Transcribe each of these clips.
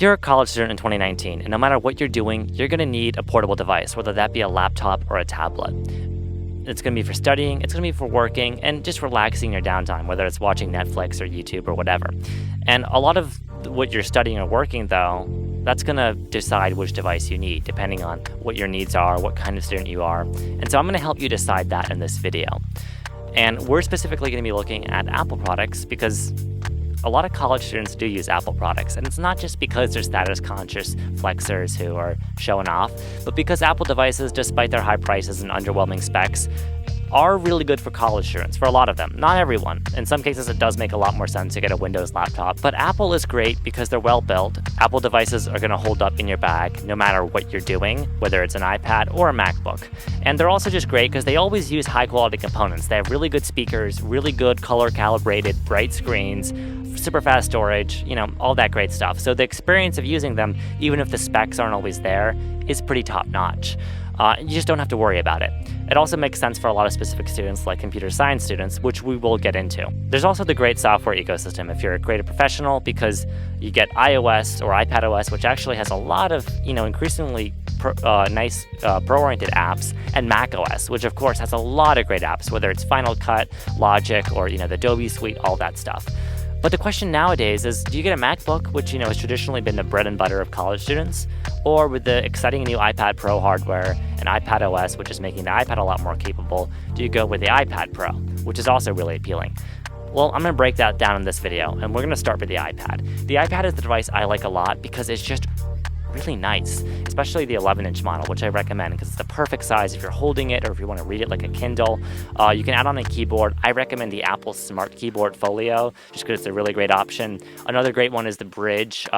You're a college student in 2019, and no matter what you're doing, you're going to need a portable device, whether that be a laptop or a tablet. It's going to be for studying, it's going to be for working, and just relaxing your downtime, whether it's watching Netflix or YouTube or whatever. And a lot of what you're studying or working, though, that's going to decide which device you need, depending on what your needs are, what kind of student you are. And so I'm going to help you decide that in this video. And we're specifically going to be looking at Apple products because a lot of college students do use Apple products, and it's not just because they're status-conscious flexers who are showing off, but because Apple devices, despite their high prices and underwhelming specs, are really good for college students, for a lot of them. Not everyone. In some cases, it does make a lot more sense to get a Windows laptop, but Apple is great because they're well-built. Apple devices are going to hold up in your bag no matter what you're doing, whether it's an iPad or a MacBook. And they're also just great because they always use high-quality components. They have really good speakers, really good color-calibrated, bright screens, super fast storage, all that great stuff. So the experience of using them, even if the specs aren't always there, is pretty top-notch. You just don't have to worry about it. It also makes sense for a lot of specific students like computer science students, which we will get into. There's also the great software ecosystem if you're a creative professional because you get iOS or iPadOS, which actually has a lot of, increasingly nice pro-oriented apps, and macOS, which of course has a lot of great apps, whether it's Final Cut, Logic, or the Adobe Suite, all that stuff. But the question nowadays is, do you get a MacBook, which has traditionally been the bread and butter of college students, or with the exciting new iPad Pro hardware and iPadOS, which is making the iPad a lot more capable, do you go with the iPad Pro, which is also really appealing? Well, I'm going to break that down in this video, and we're going to start with the iPad. The iPad is the device I like a lot because it's just really nice, especially the 11-inch model, which I recommend because it's the perfect size if you're holding it or if you want to read it like a Kindle. You can add on a keyboard. I recommend the Apple Smart Keyboard Folio just because it's a really great option. Another great one is the Bridge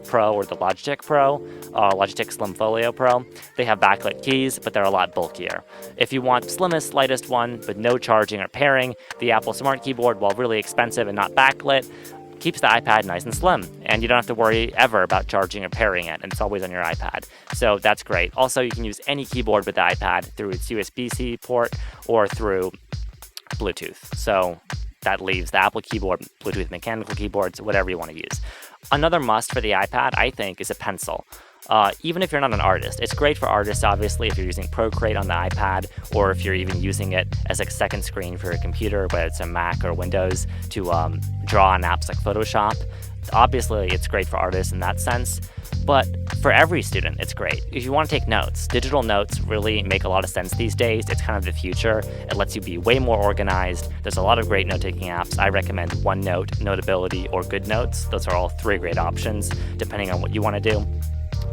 Pro or the Logitech Pro, Logitech Slim Folio Pro. They have backlit keys, but they're a lot bulkier. If you want slimmest, lightest one with no charging or pairing, the Apple Smart Keyboard, while really expensive and not backlit, keeps the iPad nice and slim, and you don't have to worry ever about charging or pairing it, and it's always on your iPad. So that's great. Also, you can use any keyboard with the iPad through its USB-C port or through Bluetooth. So that leaves the Apple keyboard, Bluetooth mechanical keyboards, whatever you want to use. Another must for the iPad, I think, is a pencil. Even if you're not an artist, it's great for artists, obviously, if you're using Procreate on the iPad, or if you're even using it as a second screen for your computer, whether it's a Mac or Windows, to draw on apps like Photoshop. Obviously, it's great for artists in that sense, but for every student, it's great. If you want to take notes, digital notes really make a lot of sense these days. It's kind of the future. It lets you be way more organized. There's a lot of great note-taking apps. I recommend OneNote, Notability, or GoodNotes. Those are all three great options, depending on what you want to do.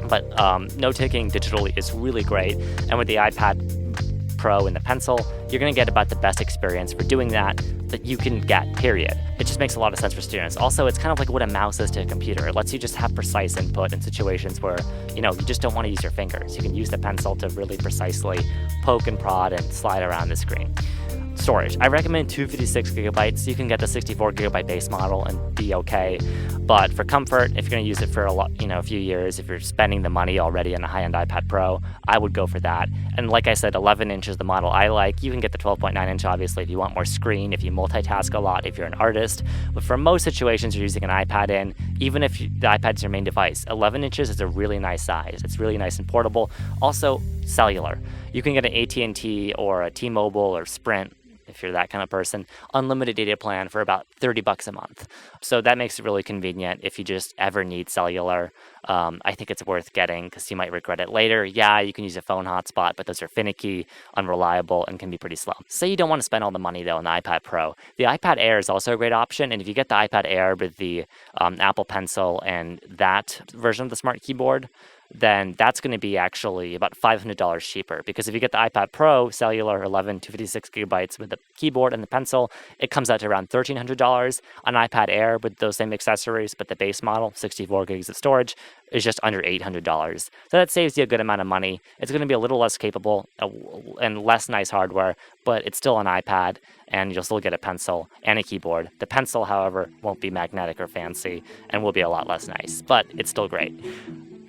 But note-taking digitally is really great, and with the iPad Pro and the pencil, you're going to get about the best experience for doing that you can get, period. It just makes a lot of sense for students. Also, it's kind of like what a mouse is to a computer. It lets you just have precise input in situations where, you just don't want to use your fingers. You can use the pencil to really precisely poke and prod and slide around the screen. Storage. I recommend 256 gigabytes. You can get the 64 gigabyte base model and be okay. But for comfort, if you're going to use it for a few years, if you're spending the money already on a high-end iPad Pro, I would go for that. And like I said, 11 inch is the model I like. You can get the 12.9 inch, obviously, if you want more screen, if you multitask a lot, if you're an artist. But for most situations you're using an iPad in, even if the iPad's your main device, 11 inches is a really nice size. It's really nice and portable. Also, cellular. You can get an AT&T or a T-Mobile or Sprint, if you're that kind of person, unlimited data plan for about $30 a month. So that makes it really convenient if you just ever need cellular. I think it's worth getting because you might regret it later. Yeah, you can use a phone hotspot, but those are finicky, unreliable, and can be pretty slow. Say you don't want to spend all the money, though, on the iPad Pro. The iPad Air is also a great option, and if you get the iPad Air with the Apple Pencil and that version of the Smart Keyboard, then that's going to be actually about $500 cheaper. Because if you get the iPad Pro cellular 256 gigabytes with the keyboard and the pencil, it comes out to around $1,300. An iPad Air with those same accessories, but the base model, 64 gigs of storage, is just under $800. So that saves you a good amount of money. It's going to be a little less capable and less nice hardware, but it's still an iPad, and you'll still get a pencil and a keyboard. The pencil, however, won't be magnetic or fancy and will be a lot less nice, but it's still great.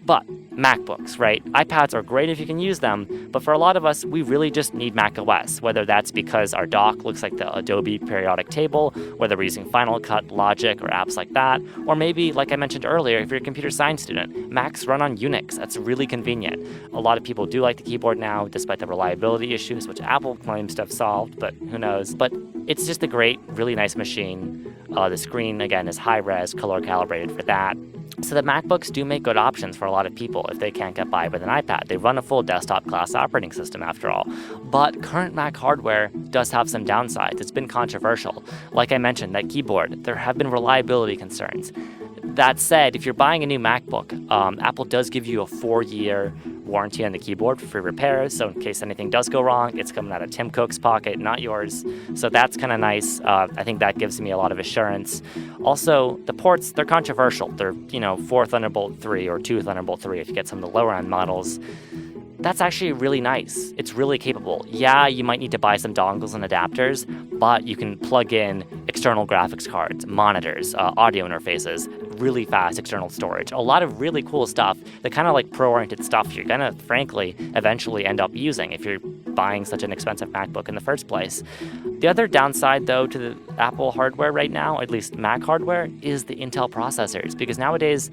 But MacBooks, right? iPads are great if you can use them, but for a lot of us, we really just need macOS, whether that's because our dock looks like the Adobe periodic table, whether we're using Final Cut, Logic, or apps like that, or maybe, like I mentioned earlier, if you're a computer science student, Macs run on Unix. That's really convenient. A lot of people do like the keyboard now, despite the reliability issues, which Apple claims to have solved, but who knows. But it's just a great, really nice machine. The screen, again, is high-res, color calibrated for that. So the MacBooks do make good options for a lot of people if they can't get by with an iPad. They run a full desktop-class operating system, after all. But current Mac hardware does have some downsides. It's been controversial. Like I mentioned, that keyboard, there have been reliability concerns. That said, if you're buying a new MacBook, Apple does give you a 4-year warranty on the keyboard for free repairs. So in case anything does go wrong, it's coming out of Tim Cook's pocket, not yours. So that's kind of nice. I think that gives me a lot of assurance. Also, the ports, they're controversial. They're, 4 Thunderbolt 3 or 2 Thunderbolt 3 if you get some of the lower end models. That's actually really nice. It's really capable. Yeah, you might need to buy some dongles and adapters, but you can plug in external graphics cards, monitors, audio interfaces, really fast external storage, a lot of really cool stuff, the kind of like pro-oriented stuff you're gonna, frankly, eventually end up using if you're buying such an expensive MacBook in the first place. The other downside, though, to the Apple hardware right now, at least Mac hardware, is the Intel processors, because nowadays,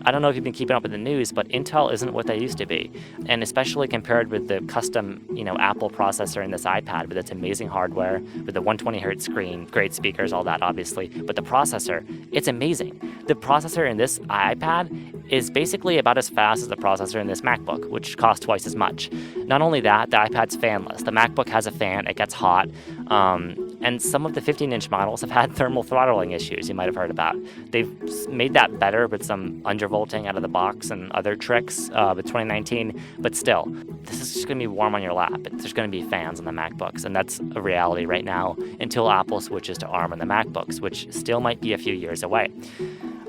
I don't know if you've been keeping up with the news, but Intel isn't what they used to be. And especially compared with the custom, Apple processor in this iPad with its amazing hardware, with the 120 hertz screen, great speakers, all that obviously. But the processor, it's amazing. The processor in this iPad is basically about as fast as the processor in this MacBook, which costs twice as much. Not only that, the iPad's fanless. The MacBook has a fan, it gets hot. And some of the 15-inch models have had thermal throttling issues you might have heard about. They've made that better with some undervolting out of the box and other tricks with 2019, but still, this is just going to be warm on your lap. There's going to be fans on the MacBooks, and that's a reality right now until Apple switches to ARM on the MacBooks, which still might be a few years away.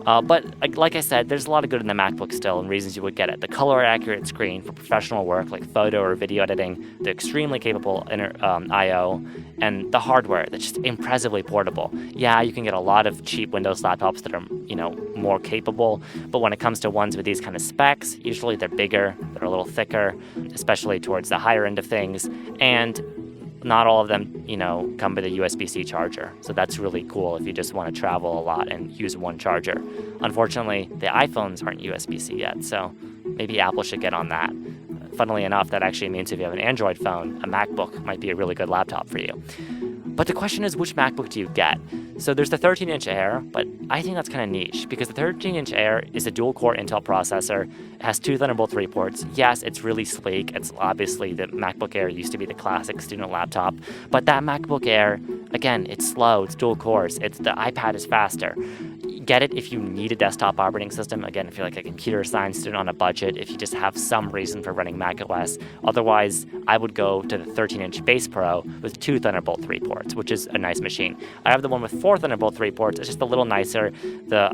But like I said, there's a lot of good in the MacBook still and reasons you would get it. The color-accurate screen for professional work like photo or video editing, the extremely capable I/O, and the hardware that's just impressively portable. Yeah, you can get a lot of cheap Windows laptops that are, more capable, but when it comes to ones with these kind of specs, usually they're bigger, they're a little thicker, especially towards the higher end of things, and not all of them, come with a USB-C charger. So that's really cool if you just want to travel a lot and use one charger. Unfortunately, the iPhones aren't USB-C yet, so maybe Apple should get on that. Funnily enough, that actually means if you have an Android phone, a MacBook might be a really good laptop for you. But the question is, which MacBook do you get? So there's the 13-inch Air, but I think that's kind of niche because the 13-inch Air is a dual-core Intel processor. It has 2 Thunderbolt 3 ports. Yes, it's really sleek. It's obviously the MacBook Air used to be the classic student laptop, but that MacBook Air, again, it's slow. It's dual cores. The iPad is faster. Get it if you need a desktop operating system. Again, if you're like a computer science student on a budget, if you just have some reason for running macOS. Otherwise, I would go to the 13-inch Base Pro with 2 Thunderbolt 3 ports, which is a nice machine. I have the one with 4 Thunderbolt 3 ports. It's just a little nicer. The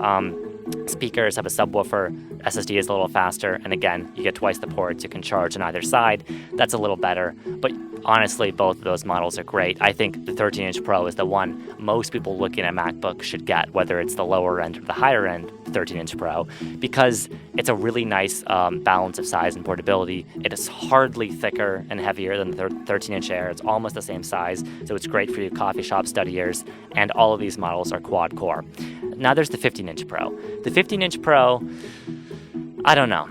speakers have a subwoofer. SSD is a little faster. And again, you get twice the ports. You can charge on either side. That's a little better. But honestly, both of those models are great. I think the 13-inch Pro is the one most people looking at MacBook should get, whether it's the lower end or the higher end 13-inch Pro, because it's a really nice balance of size and portability. It is hardly thicker and heavier than the 13-inch Air. It's almost the same size, so it's great for you coffee shop studiers, and all of these models are quad-core. Now there's the 15-inch Pro. The 15-inch Pro, I don't know.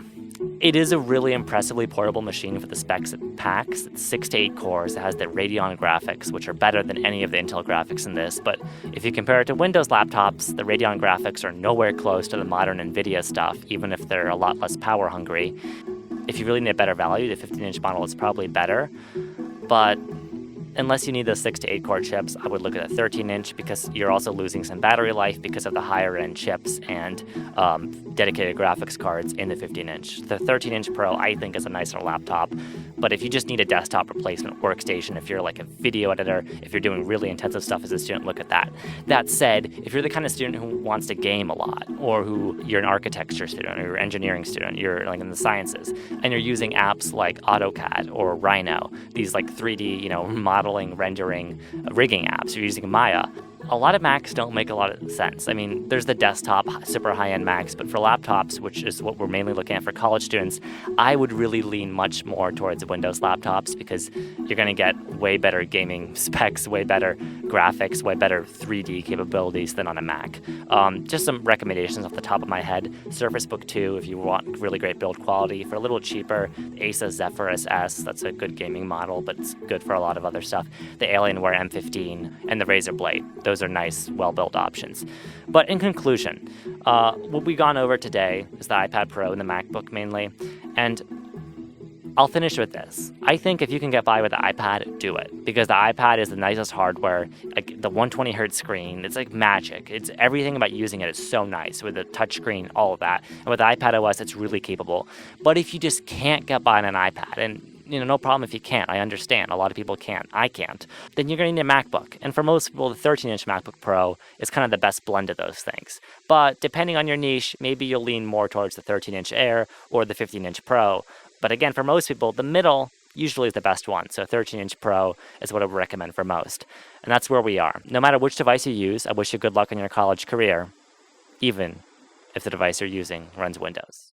It is a really impressively portable machine for the specs it packs. It's 6 to 8 cores. It has the Radeon graphics, which are better than any of the Intel graphics in this. But if you compare it to Windows laptops, the Radeon graphics are nowhere close to the modern NVIDIA stuff, even if they're a lot less power hungry. If you really need a better value, the 15-inch model is probably better. But unless you need those 6 to 8 core chips, I would look at a 13-inch because you're also losing some battery life because of the higher end chips and dedicated graphics cards in the 15-inch. The 13-inch Pro, I think, is a nicer laptop, but if you just need a desktop replacement workstation, if you're like a video editor, if you're doing really intensive stuff as a student, look at that. That said, if you're the kind of student who wants to game a lot, or who you're an architecture student, or you're an engineering student, you're like in the sciences, and you're using apps like AutoCAD or Rhino, these like 3D, modeling, rendering, rigging apps, you're using Maya, A lot of Macs don't make a lot of sense. I mean, there's the desktop, super high-end Macs, but for laptops, which is what we're mainly looking at for college students, I would really lean much more towards Windows laptops because you're going to get way better gaming specs, way better graphics, way better 3D capabilities than on a Mac. Just some recommendations off the top of my head. Surface Book 2, if you want really great build quality. For a little cheaper, Asus Zephyrus S, that's a good gaming model, but it's good for a lot of other stuff. The Alienware M15 and the Razer Blade. Those are nice, well-built options. But in conclusion, what we've gone over today is the iPad Pro and the MacBook mainly, and I'll finish with this. I think if you can get by with the iPad, do it, because the iPad is the nicest hardware. Like the 120 hertz screen, it's like magic. It's everything about using it is so nice with the touchscreen, all of that. And with the iPad OS, it's really capable. But if you just can't get by on an iPad, and no problem if you can't. I understand. A lot of people can't. I can't. Then you're going to need a MacBook. And for most people, the 13-inch MacBook Pro is kind of the best blend of those things. But depending on your niche, maybe you'll lean more towards the 13-inch Air or the 15-inch Pro. But again, for most people, the middle usually is the best one. So 13-inch Pro is what I would recommend for most. And that's where we are. No matter which device you use, I wish you good luck in your college career, even if the device you're using runs Windows.